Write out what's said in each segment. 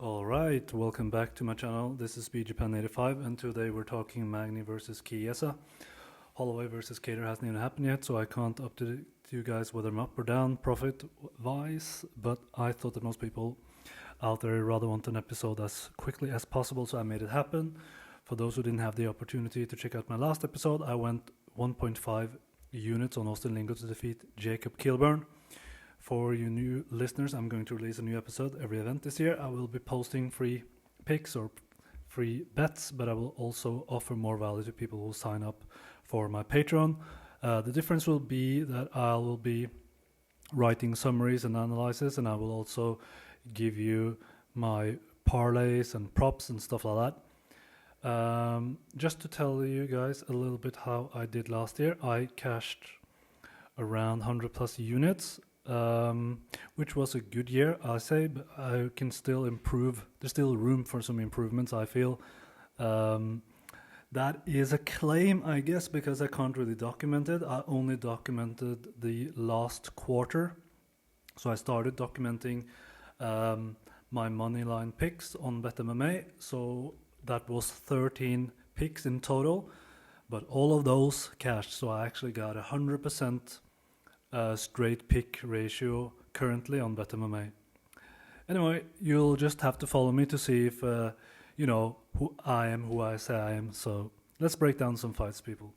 Alright, welcome back to my channel. This is BJapan85 and today we're talking Magny versus Chiesa. Holloway versus Cater hasn't even happened yet, so I can't update you guys whether I'm up or down profit-wise, but I thought that most people out there rather want an episode as quickly as possible, so I made it happen. For those who didn't have the opportunity to check out my last episode, I went 1.5 units on Austin Lingo to defeat Jacob Kilburn. For you new listeners, I'm going to release a new episode every event this year. I will be posting free picks or free bets, but I will also offer more value to people who sign up for my Patreon. The difference will be that I will be writing summaries and analysis, and I will also give you my parlays and props and stuff like that. Just to tell you guys a little bit how I did last year, I cashed around 100 plus units. Which was a good year, I say, but I can still improve. There's still room for some improvements, I feel. That is a claim, I guess, because I can't really document it. I only documented the last quarter. So I started documenting my moneyline picks on BetMMA. So that was 13 picks in total, but all of those cashed. So I actually got 100% straight pick ratio currently on BetMMA. Anyway, you'll just have to follow me to see if you know who I am, who I say I am. So let's break down some fights, people.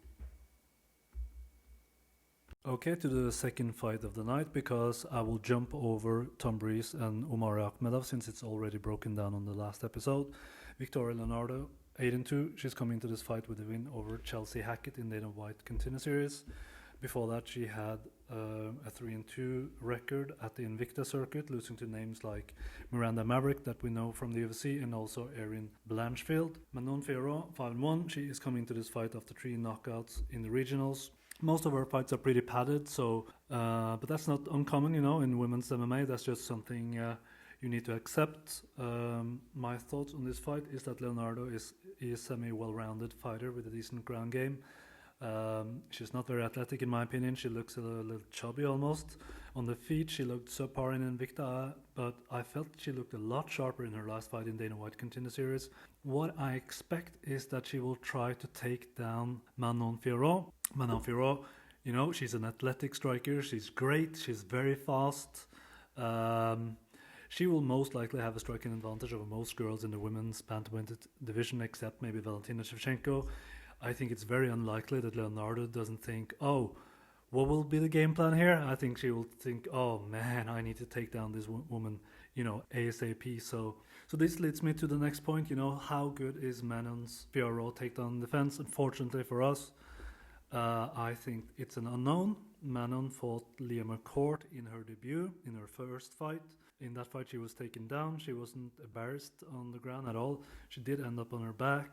Okay, to the second fight of the night, because I will jump over Tom Breeze and Umar Akhmedov since it's already broken down on the last episode. Victoria Leonardo, 8-2. She's coming to this fight with a win over Chelsea Hackett in Dana White Contender Series. Before that, she had a 3-2 record at the Invicta circuit, losing to names like Miranda Maverick that we know from the UFC, and also Erin Blanchfield. Manon Fiorot, 5-1. She is coming to this fight after 3 knockouts in the regionals. Most of her fights are pretty padded, so but that's not uncommon, you know, in women's MMA. That's just something you need to accept. My thoughts on this fight is that Leonardo is a semi-well-rounded fighter with a decent ground game. She's not very athletic in my opinion. She looks a little chubby almost. On the feet she looked subpar in Invicta, but I felt she looked a lot sharper in her last fight in Dana White Contender Series. What I expect is that she will try to take down Manon Fiorot. Manon Fiorot, you know, she's an athletic striker. She's great. She's very fast. She will most likely have a striking advantage over most girls in the women's bantamweight division, except maybe Valentina Shevchenko. I think it's very unlikely that Leonardo doesn't think, oh, what will be the game plan here? I think she will think, oh man, I need to take down this woman, you know, ASAP. So this leads me to the next point, you know, how good is Manon's Fiorot takedown defense? Unfortunately for us, I think it's an unknown. Manon fought Leah McCourt in her debut, in her first fight. In that fight she was taken down. She wasn't embarrassed on the ground at all. She did end up on her back.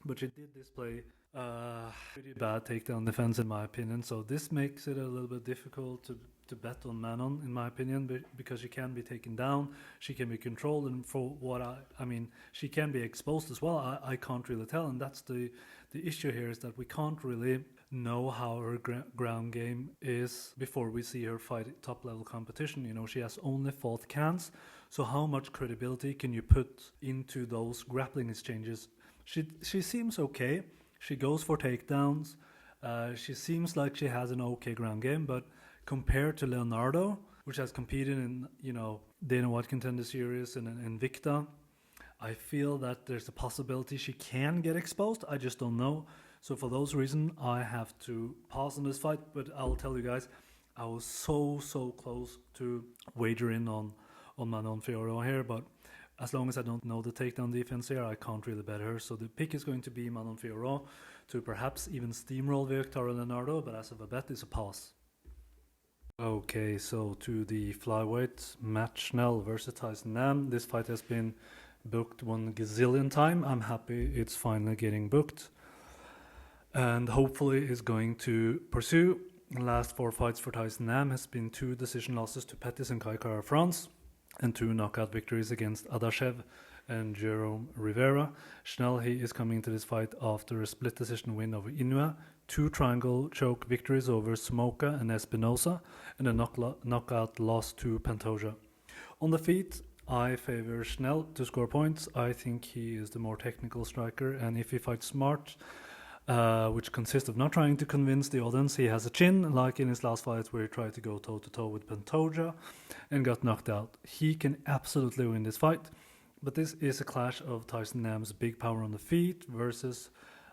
But she did display pretty bad takedown defense in my opinion, so this makes it a little bit difficult to bet on Manon in my opinion, because she can be taken down, she can be controlled, and for what I mean, she can be exposed as well. I can't really tell, and that's the issue here, is that we can't really know how her ground game is before we see her fight top level competition. You know, she has only fought cans, so how much credibility can you put into those grappling exchanges? She seems okay. She goes for takedowns. She seems like she has an okay ground game, but compared to Leonardo, which has competed in, you know, Dana White Contender Series and Invicta, I feel that there's a possibility she can get exposed. I just don't know. So for those reasons, I have to pass on this fight. But I'll tell you guys, I was so close to wagering on Manon Fiorot here, but as long as I don't know the takedown defense here, I can't really bet her. So the pick is going to be Manon Fiorot to perhaps even steamroll Victoria Leonardo, but as of a bet, it's a pass. Okay, so to the flyweight, Matt Schnell versus Tyson Nam. This fight has been booked 1 gazillion time. I'm happy it's finally getting booked, and hopefully is going to pursue. The last 4 fights for Tyson Nam has been 2 decision losses to Pettis and Kai Kara France, and 2 knockout victories against Adeshev and Jerome Rivera. Schnell, he is coming to this fight after a split decision win over Inoue, 2 triangle choke victories over Smoka and Espinosa, and a knockout loss to Pantoja. On the feet, I favor Schnell to score points. I think he is the more technical striker, and if he fights smart, which consists of not trying to convince the audience he has a chin, like in his last fight where he tried to go toe-to-toe with Pantoja and got knocked out. He can absolutely win this fight, but this is a clash of Tyson Nam's big power on the feet versus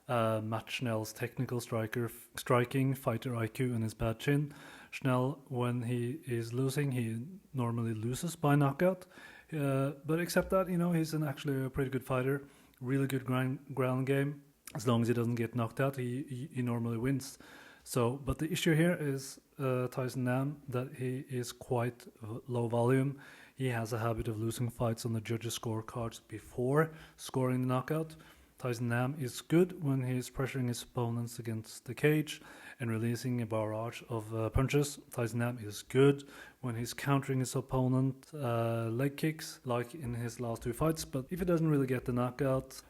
Matt Schnell's technical striking, fighter IQ, and his bad chin. Schnell, when he is losing, he normally loses by knockout, but except that, he's actually a pretty good fighter, really good ground game. As long as he doesn't get knocked out, he normally wins. So, but the issue here is Tyson Nam, that he is quite low volume. He has a habit of losing fights on the judges' scorecards before scoring the knockout. Tyson Nam is good when he's pressuring his opponents against the cage and releasing a barrage of punches. Tyson Nam is good when he's countering his opponent leg kicks, like in his last 2 fights. But if he doesn't really get the knockout,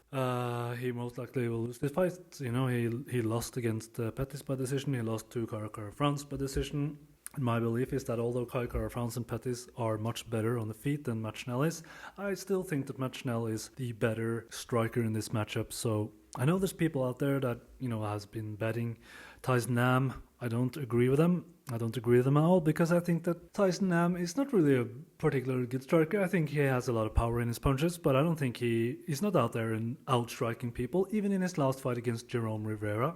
he most likely will lose this fight. He lost against Pettis by decision. He lost to Cara France by decision. My belief is that although Cara France and Pettis are much better on the feet than Matt Schnell is, I still think that Matt Schnell is the better striker in this matchup. So I know there's people out there that, has been betting Tyson Nam. I don't agree with them. I don't agree with them at all, because I think that Tyson Nam is not really a particularly good striker. I think he has a lot of power in his punches, but I don't think he's not out there and outstriking people. Even in his last fight against Jerome Rivera,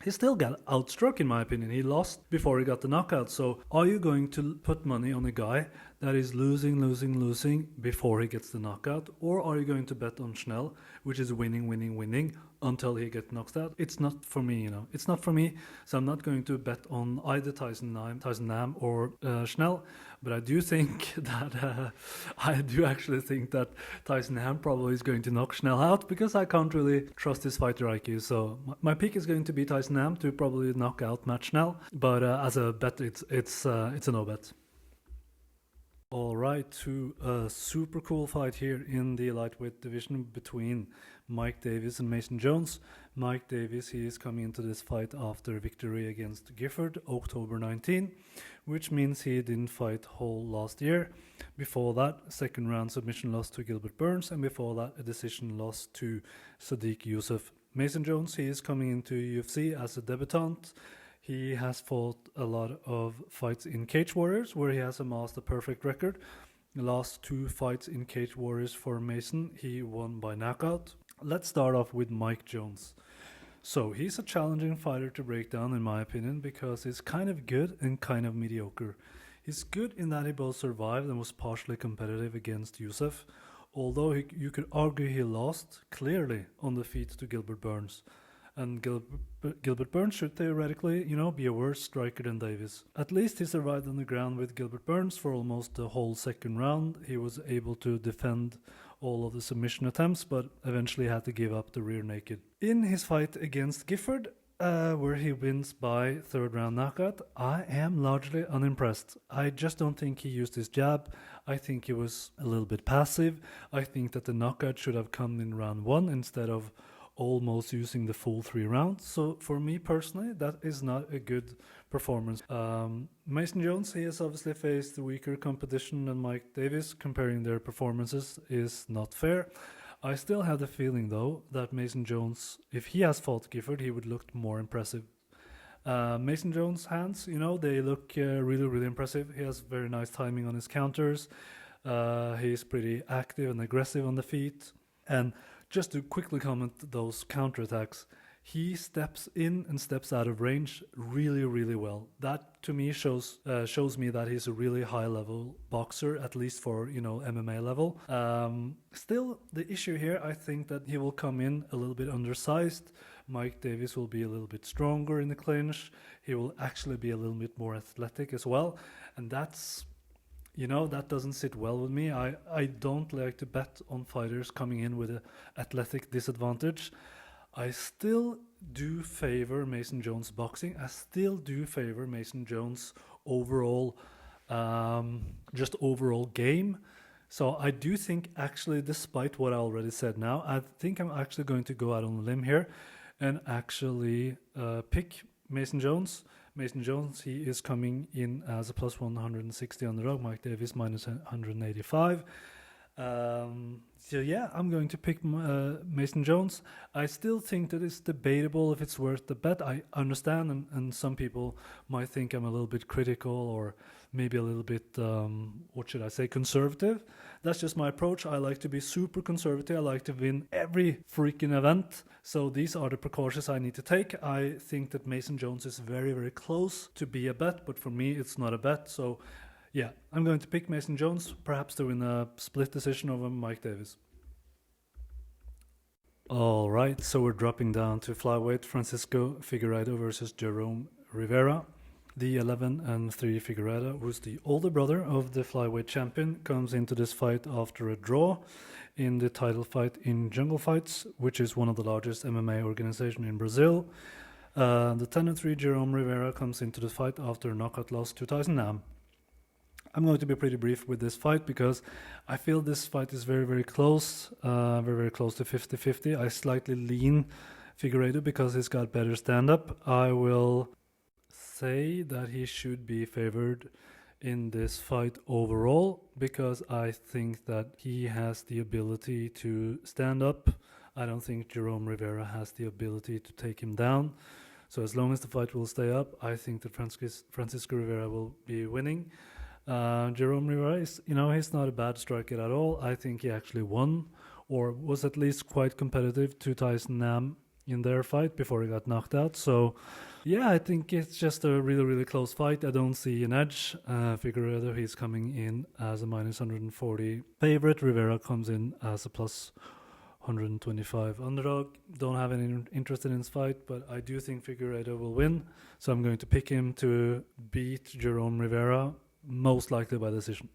he still got outstruck, in my opinion. He lost before he got the knockout. So are you going to put money on a guy that is losing before he gets the knockout? Or are you going to bet on Schnell, which is winning until he gets knocked out? It's not for me, It's not for me. So I'm not going to bet on either Tyson Nam or Schnell. But I do think that Tyson Nam probably is going to knock Schnell out, because I can't really trust his fighter IQ. So my pick is going to be Tyson Nam to probably knock out Matt Schnell. But as a bet, it's a no bet. All right, to a super cool fight here in the lightweight division between Mike Davis and Mason Jones. Mike Davis, he is coming into this fight after victory against Gifford, October 19, which means he didn't fight whole last year. Before that, second round submission loss to Gilbert Burns, and before that, a decision loss to Sadiq Youssef. Mason Jones, he is coming into UFC as a debutant. He has fought a lot of fights in Cage Warriors, where he has amassed a perfect record. The last 2 fights in Cage Warriors for Mason, he won by knockout. Let's start off with Mike Jones. So he's a challenging fighter to break down, in my opinion, because he's kind of good and kind of mediocre. He's good in that he both survived and was partially competitive against Youssef, although you could argue he lost clearly on the feet to Gilbert Burns. And Gilbert Burns should theoretically, be a worse striker than Davis. At least he survived on the ground with Gilbert Burns for almost the whole second round. He was able to defend all of the submission attempts, but eventually had to give up the rear naked. In his fight against Gifford, where he wins by third round knockout, I am largely unimpressed. I just don't think he used his jab. I think he was a little bit passive. I think that the knockout should have come in round 1 instead of almost using the full 3 rounds. So for me personally, that is not a good performance. Mason Jones, he has obviously faced weaker competition than Mike Davis. Comparing their performances is not fair. I still have the feeling, though, that Mason Jones, if he has fought Gifford, he would look more impressive. Mason Jones' hands, they look really impressive. He has very nice timing on his counters. He's pretty active and aggressive on the feet. And just to quickly comment those counterattacks, he steps in and steps out of range really well. That to me shows me that he's a really high level boxer, at least for MMA level. Still, the issue here, I think that he will come in a little bit undersized. Mike Davis will be a little bit stronger in the clinch. He will actually be a little bit more athletic as well, and that's that doesn't sit well with me. I don't like to bet on fighters coming in with an athletic disadvantage. I still do favor Mason Jones boxing. I still do favor Mason Jones overall, just overall game. So I do think, actually, despite what I already said now, I think I'm actually going to go out on a limb here and actually pick Mason Jones. Mason Jones, he is coming in as a plus 160 underdog. Mike Davis minus 185. So yeah, I'm going to pick Mason Jones. I still think that it's debatable if it's worth the bet. I understand, and some people might think I'm a little bit critical or maybe a little bit, what should I say, conservative. That's just my approach. I like to be super conservative. I like to win every freaking event. So these are the precautions I need to take. I think that Mason Jones is very, very close to be a bet, but for me, it's not a bet. So yeah, I'm going to pick Mason Jones, perhaps to win a split decision over Mike Davis. All right, so we're dropping down to flyweight. Francisco Figueiredo versus Jerome Rivera. The 11-3 Figueiredo, who's the older brother of the flyweight champion, comes into this fight after a draw in the title fight in Jungle Fights, which is one of the largest MMA organizations in Brazil. The 10-3 Jerome Rivera comes into the fight after a knockout loss to Tyson Nam. I'm going to be pretty brief with this fight because I feel this fight is very, very close, very close to 50-50. I slightly lean Figueiredo because he's got better stand-up. I will say that he should be favored in this fight overall because I think that he has the ability to stand up. I don't think Jerome Rivera has the ability to take him down. So as long as the fight will stay up, I think that Francisco Rivera will be winning. Jerome Rivera is, he's not a bad striker at all. I think he actually won or was at least quite competitive to Tyson Nam in their fight before he got knocked out. So yeah, I think it's just a really, really close fight. I don't see an edge. Figueiredo, he's coming in as a minus 140 favorite. Rivera comes in as a plus 125 underdog. Don't have any interest in this fight, but I do think Figueiredo will win. So I'm going to pick him to beat Jerome Rivera, most likely by decision.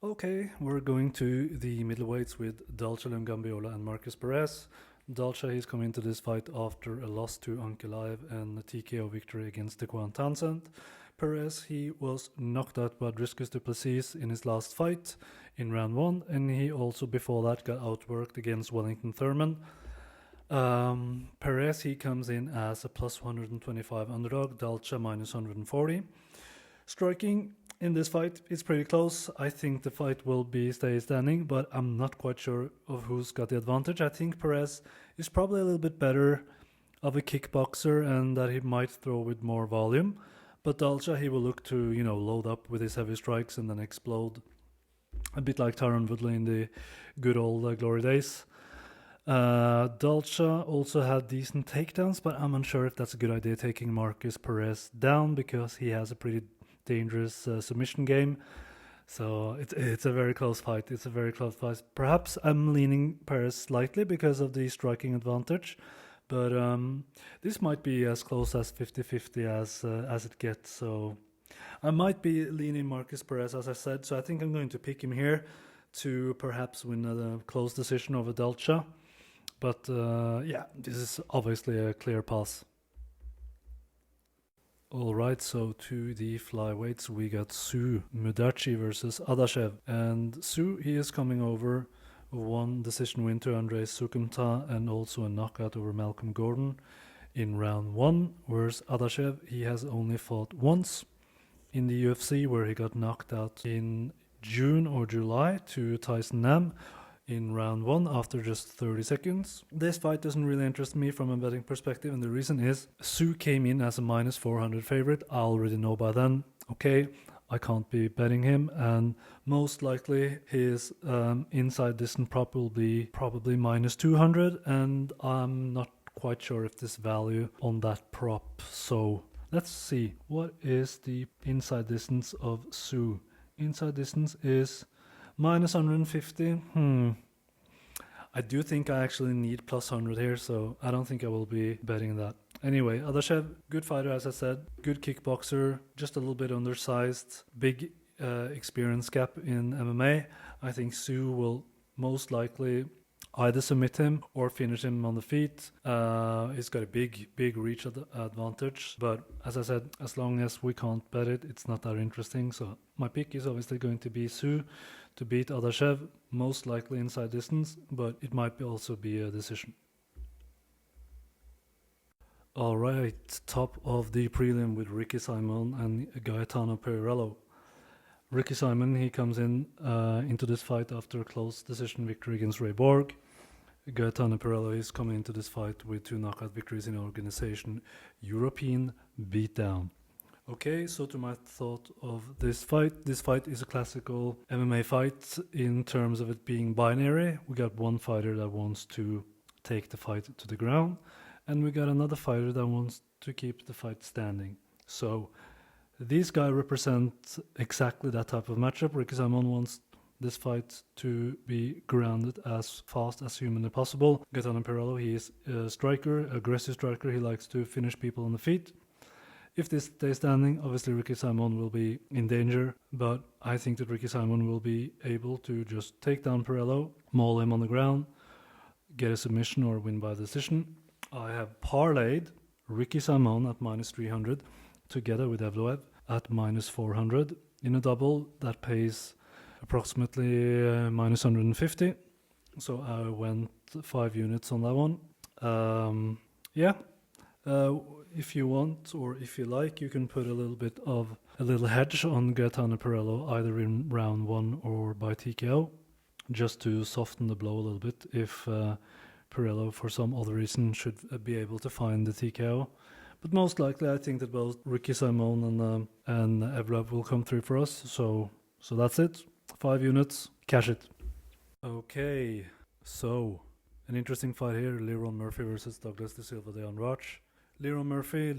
Okay, we're going to the middleweights with Dalcha Gambiola and Marcus Perez. Dalcha, he's come into this fight after a loss to Ankalaev and a TKO victory against Dequan Townsend. Perez, he was knocked out by Dricus du Plessis in his last fight in round 1, and he also before that got outworked against Wellington Thurman. Perez, he comes in as a plus 125 underdog, Dalcha minus 140. Striking in this fight is pretty close. I think the fight will stay standing, but I'm not quite sure of who's got the advantage. I think Perez is probably a little bit better of a kickboxer and that he might throw with more volume. But Dalcha, he will look to, load up with his heavy strikes and then explode. A bit like Tyron Woodley in the good old glory days. Dalcha also had decent takedowns, but I'm unsure if that's a good idea taking Marcus Perez down because he has a pretty dangerous submission game. So it's a very close fight. It's a very close fight. Perhaps I'm leaning Perez slightly because of the striking advantage, but this might be as close as 50-50 as it gets. So I might be leaning Marcus Perez, as I said. So I think I'm going to pick him here to perhaps win a close decision over Dalcha. But yeah, this is obviously a clear pass. Alright, so to the flyweights, we got Su Mudachi versus Adeshev. And Su, he is coming over one decision win to Andrei Sukumta and also a knockout over Malcolm Gordon in round 1. Whereas Adeshev, he has only fought once in the UFC where he got knocked out in June or July to Tyson Nam in round 1 after just 30 seconds. This fight doesn't really interest me from a betting perspective, and the reason is Su came in as a minus 400 favorite. I already know by then, okay, I can't be betting him, and most likely his inside distance prop will be probably minus 200, and I'm not quite sure if this value on that prop. So let's see, what is the inside distance of Su? Inside distance is minus 150. I do think I actually need plus 100 here, so I don't think I will be betting that. Anyway, Adeshev, good fighter, as I said, good kickboxer, just a little bit undersized, big experience gap in MMA. I think Su will most likely either submit him or finish him on the feet. He's got a big reach advantage, but as I said, as long as we can't bet it, it's not that interesting. So my pick is obviously going to be Su to beat Adeshev, most likely inside distance, but it might also be a decision. Alright, top of the prelim with Ricky Simon and Gaetano Pirello. Ricky Simon, he comes into this fight after a close decision victory against Ray Borg. Gaetano Pirello is coming into this fight with 2 knockout victories in organization European beatdown. Okay, so to my thought of this fight is a classical MMA fight in terms of it being binary. We got one fighter that wants to take the fight to the ground, and we got another fighter that wants to keep the fight standing. So these guys represent exactly that type of matchup. Ricky Simon wants this fight to be grounded as fast as humanly possible. Gaetano Pirello, he is a striker, aggressive striker. He likes to finish people on the feet. If this stays standing, obviously Ricky Simon will be in danger, but I think that Ricky Simon will be able to just take down Pirello, maul him on the ground, get a submission or win by decision. I have parlayed Ricky Simon at minus 300 together with Evloev at minus 400 in a double that pays approximately minus 150. So I went 5 units on that one. If you want or if you like, you can put a little hedge on Gaetano Pirello either in round 1 or by TKO, just to soften the blow a little bit if Pirello for some other reason should be able to find the TKO. But most likely I think that both Ricky Simon and Evloev will come through for us. So that's it. 5 units, cash it. Okay, so an interesting fight here, Leron Murphy versus Douglas De Silva de Andrade. Leron Murphy.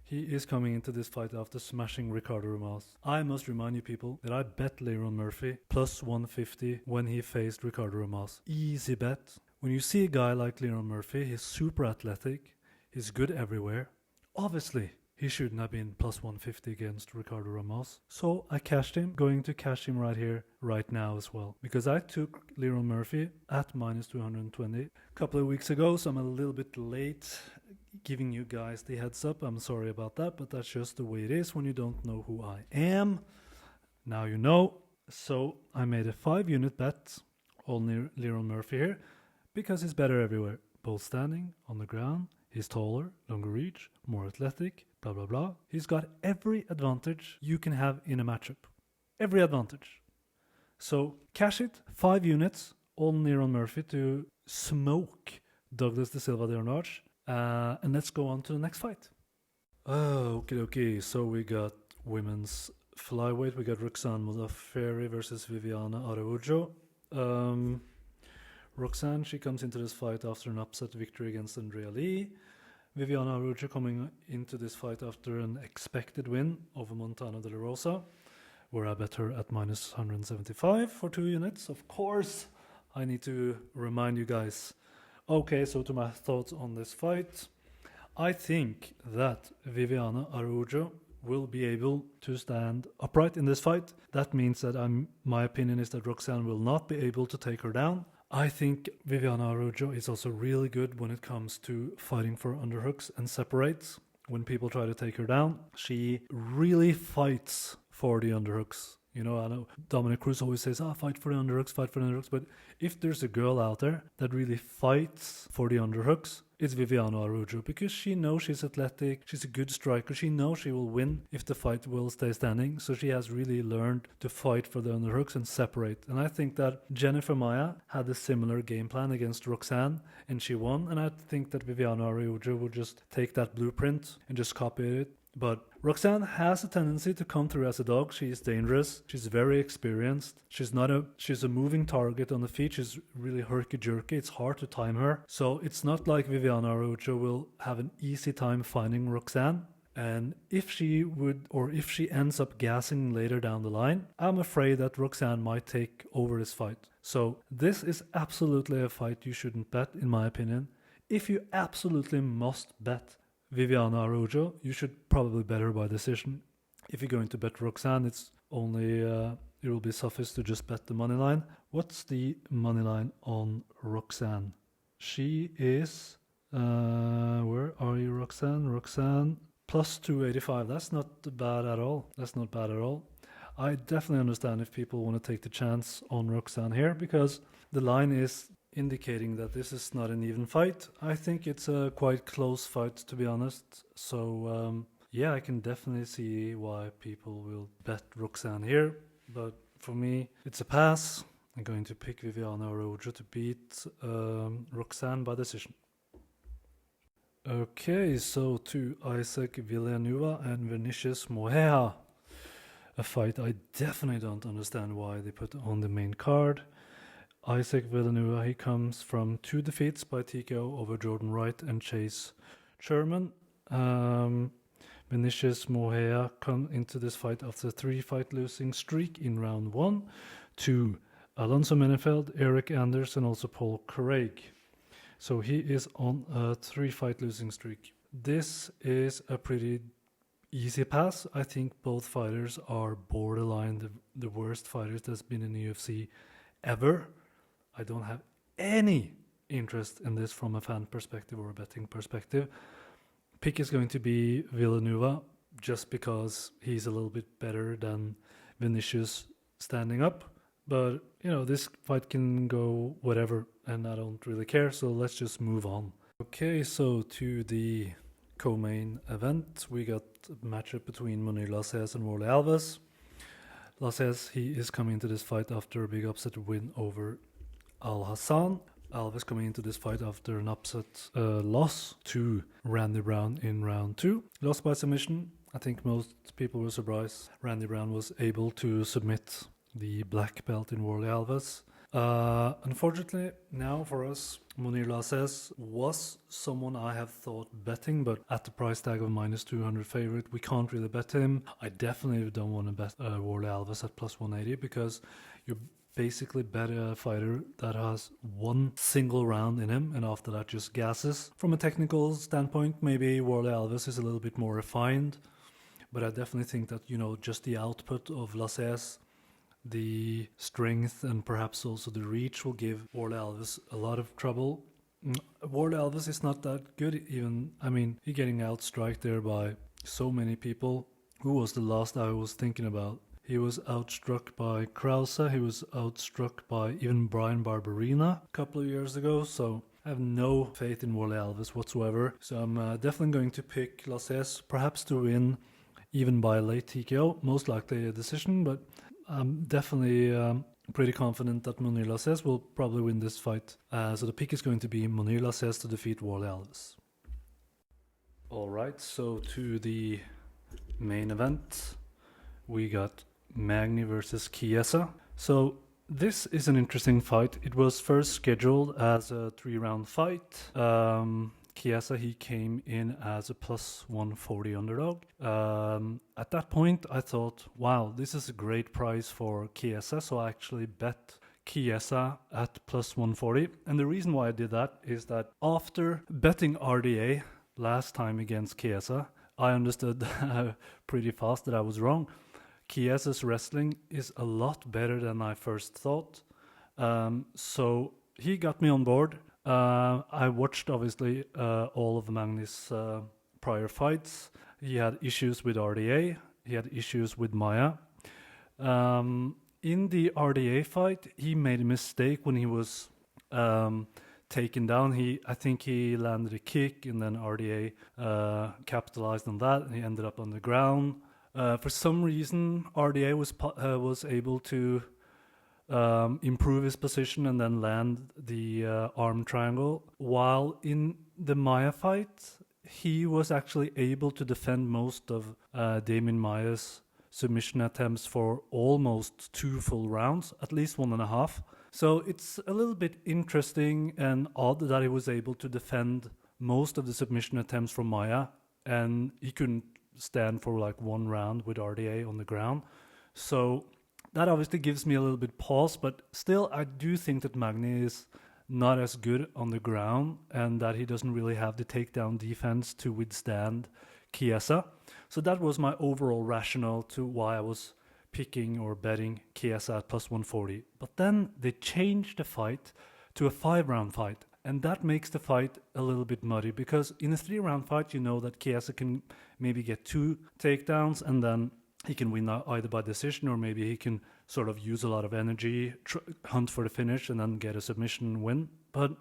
He is coming into this fight after smashing Ricardo Ramos. I must remind you people that I bet Leron Murphy plus 150 when he faced Ricardo Ramos. Easy bet. When you see a guy like Leron Murphy, he's super athletic, he's good everywhere. Obviously, he shouldn't have been plus 150 against Ricardo Ramos. So I cashed him, going to cash him right here, right now as well. Because I took Leron Murphy at minus 220 a couple of weeks ago, so I'm a little bit late giving you guys the heads up. I'm sorry about that, but that's just the way it is when you don't know who I am. Now you know. So I made a 5 unit bet on Leron Murphy here, because he's better everywhere. Both standing, on the ground, he's taller, longer reach, more athletic, blah blah blah. He's got every advantage you can have in a matchup. Every advantage. So cash it, 5 units on Leron Murphy to smoke Douglas De Silva de Andrade. And let's go on to the next fight. Okay. So we got women's flyweight. We got Roxanne Modafferi versus Viviana Araujo. Roxanne, she comes into this fight after an upset victory against Andrea Lee. Viviana Araujo coming into this fight after an expected win over Montana de la Rosa, where I bet her at minus 175 for 2 units. Of course, I need to remind you guys. Okay, so to my thoughts on this fight, I think that Viviana Araujo will be able to stand upright in this fight. That means that my opinion is that Roxanne will not be able to take her down. I think Viviana Araujo is also really good when it comes to fighting for underhooks and separates. When people try to take her down, she really fights for the underhooks. You know, I know Dominic Cruz always says, fight for the underhooks. But if there's a girl out there that really fights for the underhooks, it's Viviana Araujo, because she knows she's athletic, she's a good striker, she knows she will win if the fight will stay standing. So she has really learned to fight for the underhooks and separate. And I think that Jennifer Maia had a similar game plan against Roxanne, and she won. And I think that Viviana Araujo will just take that blueprint and just copy it. But Roxanne has a tendency to come through as a dog. She is dangerous. She's very experienced. She's a moving target on the feet. She's really herky-jerky. It's hard to time her. So it's not like Viviana Araujo will have an easy time finding Roxanne. And if she ends up gassing later down the line, I'm afraid that Roxanne might take over this fight. So this is absolutely a fight you shouldn't bet, in my opinion. If you absolutely must bet Viviana Araujo, you should probably bet her by decision. If you're going to bet Roxanne, it's only it will be suffice to just bet the money line. What's the money line on Roxanne? She is where are you, Roxanne? Roxanne plus 285. That's not bad at all. I definitely understand if people want to take the chance on Roxanne here, because the line is indicating that this is not an even fight. I think it's a quite close fight, to be honest. So yeah, I can definitely see why people will bet Roxanne here, but for me, it's a pass. I'm going to pick Viviana Araujo to beat Roxanne by decision. Okay, so to Isaac Villenuva and Vinicius Moreira. A fight I definitely don't understand why they put on the main card. Isaac Villenuva, he comes from 2 defeats by TKO over Jordan Wright and Chase Sherman. Vinicius Moreira come into this fight after a 3-fight losing streak in round 1 to Alonso Menefeld, Eric Anders, and also Paul Craig. So he is on a 3-fight losing streak. This is a pretty easy pass. I think both fighters are borderline the worst fighters that's been in the UFC ever. I don't have any interest in this from a fan perspective or a betting perspective. Pick is going to be Villenuva just because he's a little bit better than Vinicius standing up. But, this fight can go whatever, and I don't really care, so let's just move on. Okay, so to the co-main event, we got a matchup between Mounir Lazzez and Warley Alves. Lazzez, he is coming into this fight after a big upset win over Al Hassan. Alves coming into this fight after an upset loss to Randy Brown in round 2. Lost by submission. I think most people were surprised Randy Brown was able to submit the black belt in Warley Alves. Unfortunately, now for us, Mounir Lazzez was someone I have thought betting, but at the price tag of -200 favorite, we can't really bet him. I definitely don't want to bet Warley Alves at +180 because you basically bet a fighter that has one single round in him and after that just gasses. From a technical standpoint, maybe Warley Alves is a little bit more refined, but I definitely think that, just the output of Lazzez, the strength and perhaps also the reach will give Warley Alves a lot of trouble. Warley Alves is not that good even. I mean, he's getting outstriked there by so many people. Who was the last I was thinking about? He was outstruck by Krause. He was outstruck by even Brian Barberina a couple of years ago. So I have no faith in Warley Alves whatsoever. So I'm definitely going to pick Lazzez, perhaps to win even by a late TKO. Most likely a decision, but I'm definitely pretty confident that Mounir Lazzez will probably win this fight. So the pick is going to be Mounir Lazzez to defeat Warley Alves. Alright, so to the main event, we got Magny versus Chiesa. So this is an interesting fight. It was first scheduled as a 3-round fight. Chiesa, he came in as a +140 underdog. At that point, I thought, wow, this is a great price for Chiesa. So I actually bet Chiesa at +140. And the reason why I did that is that after betting RDA last time against Chiesa, I understood pretty fast that I was wrong. Chiesa's wrestling is a lot better than I first thought. So he got me on board. I watched, obviously, all of Magny's prior fights. He had issues with RDA. He had issues with Maya. In the RDA fight, he made a mistake when he was taken down. I think he landed a kick, and then RDA capitalized on that, and he ended up on the ground. For some reason, RDA was able to improve his position and then land the arm triangle. While in the Maya fight, he was actually able to defend most of Damien Maya's submission attempts for almost 2 full rounds, at least 1.5. So it's a little bit interesting and odd that he was able to defend most of the submission attempts from Maya, and he couldn't stand for like 1 round with RDA on the ground. So that obviously gives me a little bit pause, but still I do think that Magny is not as good on the ground and that he doesn't really have the takedown defense to withstand Chiesa. So that was my overall rationale to why I was picking or betting Chiesa at +140. But then they changed the fight to a 5-round fight. And that makes the fight a little bit muddy because in a 3-round fight, you know that Chiesa can maybe get 2 takedowns and then he can win either by decision or maybe he can sort of use a lot of energy, hunt for the finish and then get a submission win. But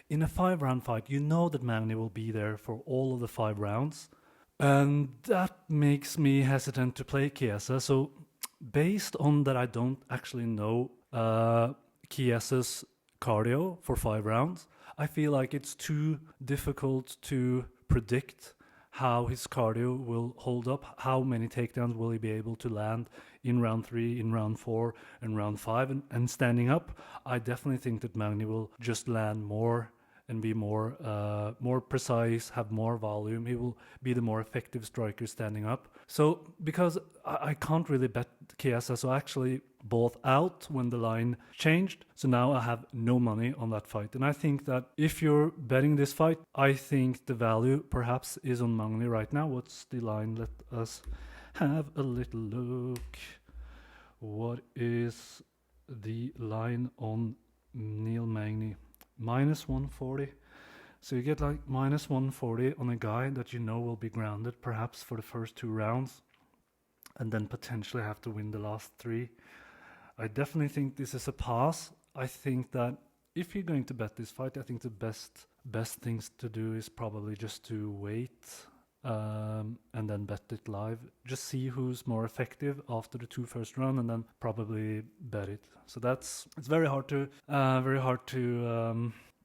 in a 5-round fight, you know that Magny will be there for all of the 5 rounds. And that makes me hesitant to play Chiesa. So based on that I don't actually know Chiesa's cardio for 5 rounds, I feel like it's too difficult to predict how his cardio will hold up, how many takedowns will he be able to land in round 3, in round 4, and round 5. And standing up, I definitely think that Magny will just land more and be more precise, have more volume. He will be the more effective striker standing up. So because I can't really bet Chiesa, so I actually bought out when the line changed. So now I have no money on that fight. And I think that if you're betting this fight, I think the value perhaps is on Magny right now. What's the line? Let us have a little look. What is the line on Neil Magny? Minus 140. So you get like minus 140 on a guy that you know will be grounded perhaps for the first 2 rounds and then potentially have to win the last 3. I definitely think this is a pass. I think that if you're going to bet this fight, I think the best things to do is probably just to wait and then bet it live. Just see who's more effective after the 2 first round and then probably bet it. So it's very hard to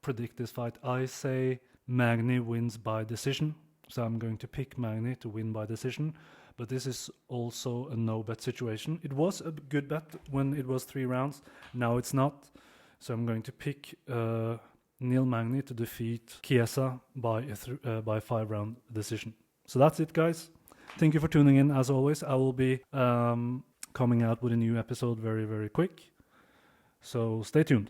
predict this fight. I say Magny wins by decision. So I'm going to pick Magny to win by decision. But this is also a no-bet situation. It was a good bet when it was 3 rounds. Now it's not. So I'm going to pick Neil Magny to defeat Chiesa by 5-round decision. So that's it, guys. Thank you for tuning in. As always, I will be coming out with a new episode very, very quick. So stay tuned.